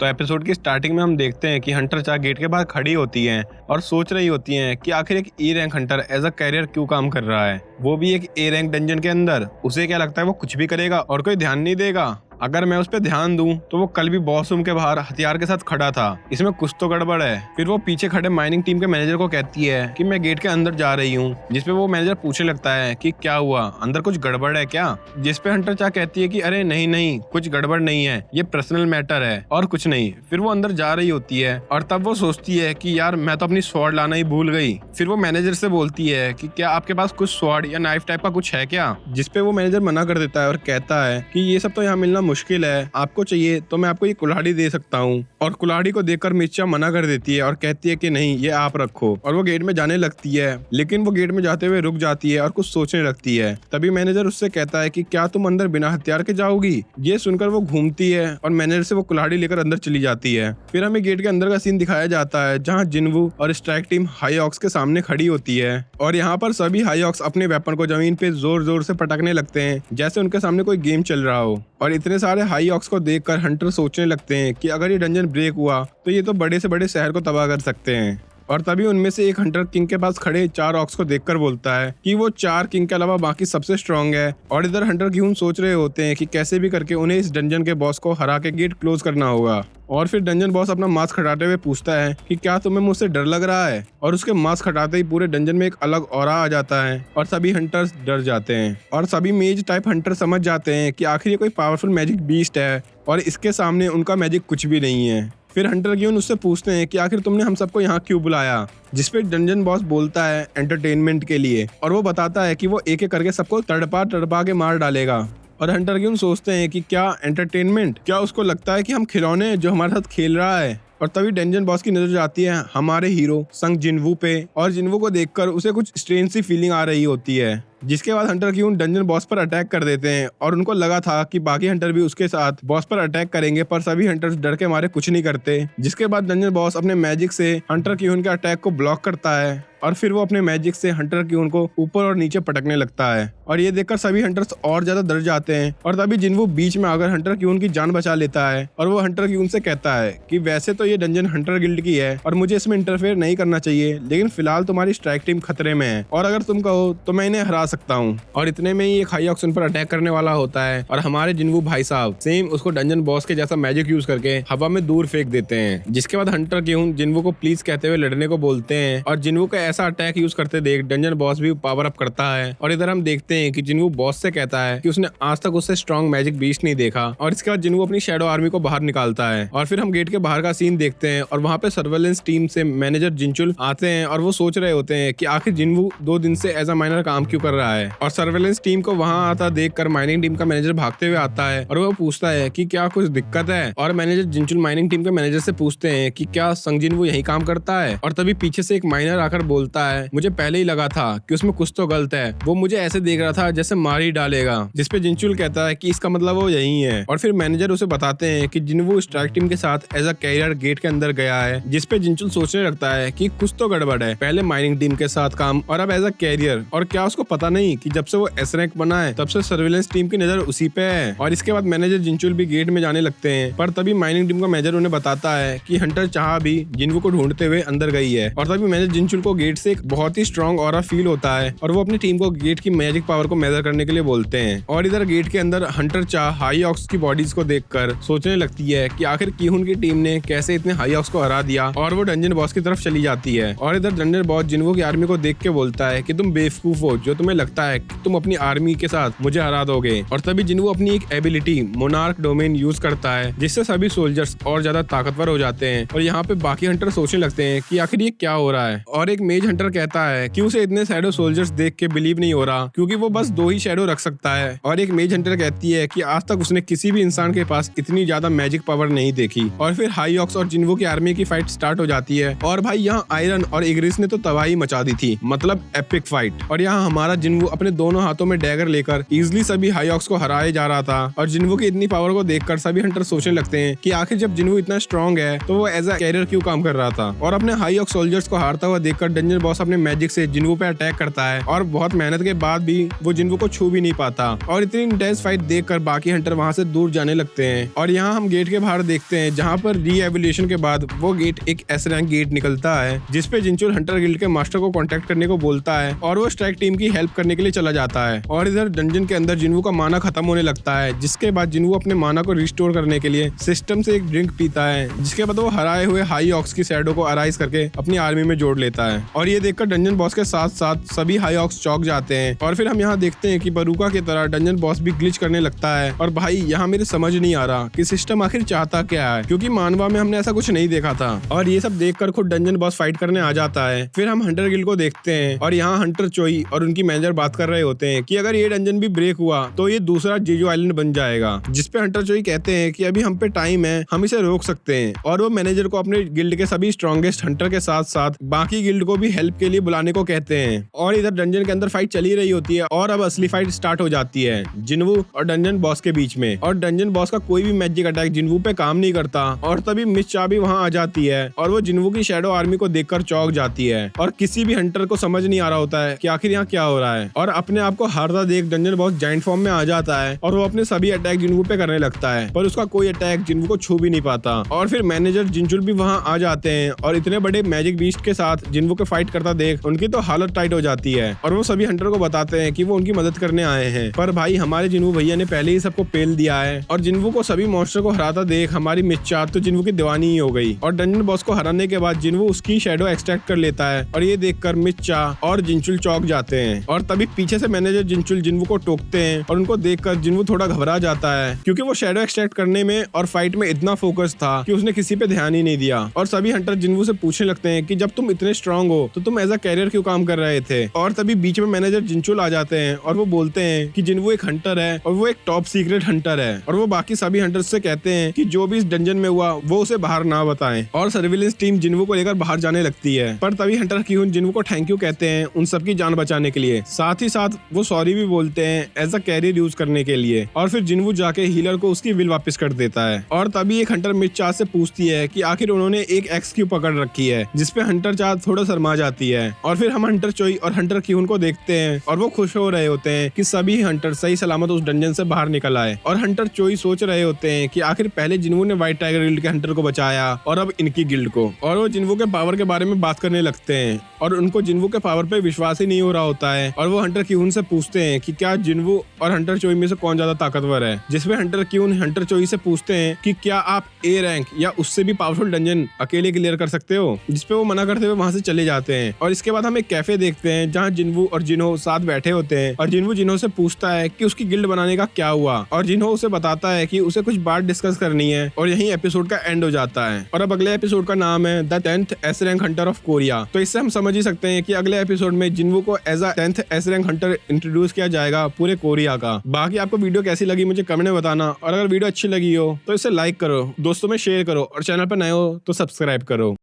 तो एपिसोड की स्टार्टिंग में हम देखते हैं कि हंटर चा गेट के बाहर खड़ी होती हैं और सोच रही होती हैं कि आखिर एक E rank hunter as a career क्यों काम कर रहा है, वो भी एक ए रैंक डंजन के अंदर। उसे क्या लगता है वो कुछ भी करेगा और कोई ध्यान नहीं देगा। अगर मैं उस पर ध्यान दूं तो वो कल भी बॉस रूम के बाहर हथियार के साथ खड़ा था, इसमें कुछ तो गड़बड़ है। फिर वो पीछे खड़े माइनिंग टीम के मैनेजर को कहती है कि मैं गेट के अंदर जा रही हूँ, जिसपे वो मैनेजर पूछने लगता है कि क्या हुआ, अंदर कुछ गड़बड़ है क्या। जिसपे हंटर चा कहती है कि अरे नहीं नहीं, कुछ गड़बड़ नहीं है, ये पर्सनल मैटर है और कुछ नहीं। फिर वो अंदर जा रही होती है और तब वो सोचती है कि यार मैं तो अपनी स्वॉर्ड लाना ही भूल गई। फिर वो मैनेजर से बोलती है कि क्या आपके पास कुछ स्वॉर्ड या नाइफ टाइप का कुछ है क्या, जिसपे वो मैनेजर मना कर देता है और कहता है कि ये सब तो यहाँ मिलना मुश्किल है, आपको चाहिए तो मैं आपको ये कुल्हाड़ी दे सकता हूँ। और कुल्हाड़ी को देखकर मिर्चा मना कर देती है और कहती है कि नहीं, ये आप रखो। और वो गेट में जाने लगती है, लेकिन वो गेट में जाते हुए रुक जाती है और कुछ सोचने लगती है। तभी मैनेजर उससे कहता है कि क्या तुम अंदर बिना हथियार के जाओगी। ये सुनकर वो घूमती है और मैनेजर से वो कुल्हाड़ी लेकर अंदर चली जाती है। फिर हमें गेट के अंदर का सीन दिखाया जाता है, जहाँ जिन्वू और स्ट्राइक टीम हाई ऑक्स के सामने खड़ी होती है और यहाँ पर सभी हाई ऑक्स अपने वेपन को जमीन पे जोर जोर से पटकने लगते हैं, जैसे उनके सामने कोई गेम चल रहा हो। और इतने सारे हाई ऑक्स को देखकर हंटर सोचने लगते हैं कि अगर ये डंजन ब्रेक हुआ तो ये तो बड़े से बड़े शहर को तबाह कर सकते हैं। और तभी उनमें से एक हंटर किंग के पास खड़े 4 ऑक्स को देखकर बोलता है कि वो 4 किंग के अलावा बाकी सबसे स्ट्रांग है। और इधर हंटर क्यून सोच रहे होते हैं कि कैसे भी करके उन्हें इस डंजन के बॉस को हरा के गेट क्लोज करना होगा। और फिर डंजन बॉस अपना मास्क हटाते हुए पूछता है कि क्या तुम्हें मुझसे डर लग रहा है। और उसके मास्क हटाते ही पूरे डंजन में एक अलग ऑरा आ जाता है और सभी हंटर्स डर जाते हैं। और सभी मेज टाइप हंटर समझ जाते हैं कि आखिर ये कोई पावरफुल मैजिक बीस्ट है और इसके सामने उनका मैजिक कुछ भी नहीं है। फिर हंटर क्यून उससे पूछते हैं कि आखिर तुमने हम सबको यहाँ क्यों बुलाया, जिसपे डंजन बॉस बोलता है एंटरटेनमेंट के लिए। और वो बताता है कि वो एक एक करके सबको तड़पा के मार डालेगा। और हंटर क्यून सोचते हैं कि क्या एंटरटेनमेंट, क्या उसको लगता है कि हम खिलौने हैं जो हमारे साथ खेल रहा है। और तभी डंजन बॉस की नजर जाती है हमारे हीरो संग जिन्वू पे और जिन्वू को देखकर उसे कुछ स्ट्रेंज सी फीलिंग आ रही होती है। जिसके बाद हंटर क्यून डंजन बॉस पर अटैक कर देते हैं और उनको लगा था कि बाकी हंटर भी उसके साथ बॉस पर अटैक करेंगे, पर सभी हंटर्स डर के मारे कुछ नहीं करते। जिसके बाद डंजन बॉस अपने मैजिक से हंटर क्यून के अटैक को ब्लॉक करता है और फिर वो अपने मैजिक से हंटर क्यून को ऊपर और नीचे पटकने लगता है। और ये देखकर सभी हंटर्स और ज्यादा डर जाते हैं। और तभी जिन्वू बीच में आकर हंटर क्यून की जान बचा लेता है और वो हंटर क्यून से कहता है कि वैसे तो ये डंजन हंटर गिल्ड की है और मुझे इसमें इंटरफेयर नहीं करना चाहिए, लेकिन फिलहाल तुम्हारी स्ट्राइक टीम खतरे में है और अगर तुम कहो तो मैं इन्हें हरा सकता हूँ। और इतने में ही एक हाई ऑक्स उन पर अटैक करने वाला होता है और हमारे जिन्वू भाई साहब सेम उसको डंजन बॉस के जैसा मैजिक यूज करके हवा में दूर फेंक देते हैं। जिसके बाद हंटर क्यून जिन्वू को प्लीज कहते हुए लड़ने को बोलते हैं और जिन्वू का ऐसा अटैक यूज करते देख डंजन बॉस भी पावर अप करता है। और इधर हम देखते हैं कि जिन्वू बॉस से कहता है कि उसने आज तक उससे स्ट्रॉन्ग मैजिक बीस्ट नहीं देखा। और इसके बाद जिन्वू अपनी शैडो आर्मी को बाहर निकालता है और फिर हम गेट के बाहर का सीन देखते हैं और वहाँ पे सर्वेलेंस टीम से मैनेजर जिनचुल आते हैं और वो सोच रहे होते हैं कि आखिर जिन्वू 2 दिन से एज अ माइनर काम क्यों कर रहा है। और सर्वेलेंस टीम को वहाँ आता देखकर माइनिंग टीम का मैनेजर भागते हुए आता है और वो पूछता है कि क्या कुछ दिक्कत है। और मैनेजर जिनचुल माइनिंग टीम के मैनेजर से पूछते हैं कि क्या संग जिन्वू यही काम करता है। और तभी पीछे से एक माइनर आकर बोलता है मुझे पहले ही लगा था कि उसमें कुछ तो गलत है, वो मुझे ऐसे देख रहा था जैसे मार ही डालेगा। जिसपे जिनचुल कहता है कि इसका मतलब वो यही है। और फिर मैनेजर उसे बताते हैं कि जिन्वू स्ट्राइक टीम के साथ एज अ कैरियर गेट के अंदर गया है। जिसपे जिनचुल सोचने लगता है कि कुछ तो गड़बड़ है, पहले माइनिंग टीम के साथ काम और अब एज अ कैरियर। और क्या उसको पता नहीं कि जब से वो एस रैंक बना है तब से सर्विलेंस टीम की नजर उसी पे है। और इसके बाद मैनेजर जिनचुल भी गेट में जाने लगते हैं, पर तभी माइनिंग टीम का मैनेजर उन्हें बताता है कि हंटर चाह भी जिन्वू को ढूंढते हुए अंदर गई है। और तभी मैनेजर जिनचुल को गेट से एक बहुत ही स्ट्रॉन्ग ऑरा फील होता है और वो अपनी टीम को गेट की मैजिक पावर को मेजर करने के लिए बोलते हैं। और इधर गेट के अंदर हंटर चाह हाई ऑक्स की बॉडीज को देखकर सोचने लगती है कि आखिर कीहुन की टीम ने कैसे इतने हाई ऑक्स को हरा दिया और वो डंजन बॉस की तरफ चली जाती है। और इधर डंजन बॉस जिन्वू की आर्मी को देख के बोलता है कि तुम बेवकूफ हो जो तुम्हें लगता है कि तुम अपनी आर्मी के साथ मुझे हरा दोगे। और तभी जिन्वू अपनी एक एबिलिटी मोनार्क डोमेन यूज करता है, जिससे सभी सोल्जर्स और ज्यादा ताकतवर हो जाते हैं। और यहाँ पे बाकी हंटर सोचने लगते हैं कि आखिर ये क्या हो रहा है। और एक मेज हंटर कहता है कि उसे इतने शैडो सोल्जर्स देख के बिलीव नहीं हो रहा, क्योंकि वो बस 2 ही शैडो रख सकता है। और एक मेज हंटर कहती है कि आज तक उसने किसी भी इंसान के पास इतनी ज्यादा मैजिक पावर नहीं देखी। और फिर हाई ऑक्स और जिन्वू की आर्मी की फाइट स्टार्ट हो जाती है और भाई यहाँ आयरन और इग्रिस ने तो तबाही मचा दी थी, मतलब एपिक फाइट। और यहाँ हमारा जिन्वू अपने दोनों हाथों में डैगर लेकर इजिली सभी हाईऑक्स को हराए जा रहा था। और जिन्वू की इतनी पावर को देखकर सभी हंटर सोचने लगते हैं कि आखिर जब जिन्वू इतना स्ट्रॉन्ग है तो वो एज अ कैरियर क्यों काम कर रहा था। और अपने हाईऑक सोल्जर्स को हारता हुआ देखकर डंजन बॉस अपने मैजिक से जिन्वू पे अटैक करता है और बहुत मेहनत के बाद भी वो जिन्वू को छू भी नहीं पाता। और इतनी इंटेंस फाइट देखकर बाकी हंटर वहां से दूर जाने लगते हैं। और यहाँ हम गेट के बाहर देखते हैं जहाँ पर री-एवोल्यूशन के बाद वो गेट एक एस रैंक गेट निकलता है जिसपे जिनचुल हंटर गिल्ड के मास्टर को कांटेक्ट करने को बोलता है और वो स्ट्राइक टीम की हेल्प करने के लिए चला जाता है। और इधर डंजन के अंदर जिन्वू का माना खत्म होने लगता है, जिसके बाद जिन्वू अपने माना को रिस्टोर करने के लिए सिस्टम से एक ड्रिंक पीता है, जिसके बाद वो हराए हुए हाई ऑक्स की शैडो को अराइज करके अपनी आर्मी में जोड़ लेता है। और ये देखकर डंजन बॉस के साथ साथ सभी हाई ऑक्स चौंक जाते हैं। और फिर हम यहाँ देखते हैं कि बरूका की तरह डंजन बॉस भी ग्लिच करने लगता है। और भाई यहाँ मेरे समझ नहीं आ रहा कि सिस्टम आखिर चाहता क्या है, क्योंकि मानवा में हमने ऐसा कुछ नहीं देखा था। और ये सब देखकर खुद डंजन बॉस फाइट करने आ जाता है। फिर हम हंटर गिल्ड को देखते हैं और यहाँ हंटर चोई और उनकी मैनेजर बात कर रहे होते हैं कि अगर ये डंजन भी ब्रेक हुआ तो ये दूसरा जेजू आइलैंड बन जाएगा। जिसपे हंटर चोई कहते हैं कि अभी हम पे टाइम है, हम इसे रोक सकते हैं। और वो मैनेजर को अपने गिल्ड के सभी स्ट्रॉन्गेस्ट हंटर के साथ साथ बाकी गिल्ड को भी हेल्प के लिए बुलाने को कहते हैं। और इधर डंजन के अंदर फाइट चली रही होती है और अब असली फाइट स्टार्ट हो जाती है जिन्वू और डंजन बॉस के बीच में। और डंजन बॉस का कोई भी मैजिक अटैक जिन्वू पे काम नहीं करता। और तभी मिस चा भी वहाँ आ जाती है और वो जिन्वू की शैडो आर्मी को देखकर चौंक जाती है। और किसी भी हंटर को समझ नहीं आ रहा होता है कि आखिर यहाँ क्या हो रहा है। और अपने आप को हारता देख डंजन बॉस जायंट फॉर्म में आ जाता है और वो अपने सभी अटैक जिन्वू पे करने लगता है, पर उसका कोई अटैक जिन्वू को छू भी नहीं पाता। और फिर मैनेजर जिनचुल भी वहाँ आ जाते हैं और इतने बड़े मैजिक बीस्ट के साथ जिन्वू को फाइट करता देख उनकी तो हालत टाइट हो जाती है। और वो सभी हंटर को बताते हैं कि वो उनकी मदद करने आए हैं, पर भाई हमारे जिन्वू भैया ने पहले ही सबको पेल दिया है। और जिन्वू को सभी मॉन्स्टर को हराता देख हमारी मिच्चा तो जिन्वू की दीवानी ही हो गई। और डंजन बॉस को हराने के बाद जिन्वू उसकी शैडो एक्सट्रैक्ट कर लेता है और ये देखकर मिच्चा और जिनचुल चौंक जाते हैं। और तभी पीछे से मैनेजर जिनचुल जिन्वू को टोकते हैं और उनको देखकर जिन्वू थोड़ा घबरा जाता है, क्योंकि वो शैडो एक्सट्रैक्ट करने में और फाइट में इतना फोकस था कि उसने किसी पे ध्यान ही नहीं दिया। और सभी हंटर जिन्वू से पूछने लगते हैं कि जब तुम इतने स्ट्रांग हो तो तुम एज अ कैरियर क्यों काम कर रहे थे। और तभी बीच में मैनेजर जिनचुल आ जाते हैं और वो बोलते हैं कि जिन्वू एक हंटर है और वो एक टॉप सीक्रेट हंटर है। और वो बाकी सभी हंटर्स से कहते हैं कि जो भी इस डंजन में हुआ वो उसे बाहर ना बताएं। और सर्विलेंस टीम जिन्वू को लेकर बाहर जाने लगती है, पर तभी हंटर कीहून जिन्वू को थैंक यू कहते हैं उन सबकी जान बचाने के लिए। साथ ही साथ वो सॉरी भी बोलते हैं एज अ कैरियर यूज करने के लिए। और फिर जिन्वू जाके हीलर को उसकी विल वापस कर देता है। और तभी एक हंटर मिच्चा से पूछती है कि आखिर उन्होंने एक एक्स क्यों पकड़ रखी है, जिसपे हंटर चाह थोड़ा शर्मा जाती है। और फिर हम हंटर चोई और हंटर कीहून को देखते हैं और वो खुश हो रहे होते हैं कि सभी हंटर सही सलामत उस डंजन से बाहर निकल आए। और हंटर चोई सोच रहे होते हैं कि आखिर पहले जिन्वू ने व्हाइट टाइगर गिल्ड के हंटर को बचाया और अब इनकी गिल्ड को। और वो जिन्वू के पावर के बारे में बात करने लगते हैं और उनको जिन्वू के पावर पे विश्वास ही नहीं हो रहा होता है। और वो हंटर कीहून से पूछते हैं कि क्या जिन्वू और हंटर चोई में से कौन ज्यादा ताकतवर है, जिसमें हंटर कीहून हंटर चोई से पूछते हैं कि क्या आप ए रैंक या उससे भी पावरफुल डंजन अकेले क्लियर कर सकते हो, जिसपे वो मना करते हुए वहां से चले जाते हैं। और इसके बाद हम एक कैफे देखते हैं जहाँ जिन्वू और जिन्हो साथ बैठे होते हैं और जिन्वू जिन्हो से पूछता है कि उसकी गिल्ड बनाने का क्या हुआ और जिन्हो उसे बताता है कि उसे कुछ बात डिस्कस करनी है। और यही एपिसोड का एंड हो जाता है। और अब अगले एपिसोड का नाम है the 10th S rank Hunter of Korea. तो इससे हम समझ ही सकते हैं कि अगले एपिसोड में जिन्वू को as a 10th S rank hunter introduce किया जाएगा पूरे कोरिया का। बाकी आपको वीडियो कैसी लगी मुझे कमेंट में बताना, और अगर वीडियो अच्छी लगी हो तो इसे लाइक करो, दोस्तों में शेयर करो और चैनल पर नए हो तो सब्सक्राइब करो।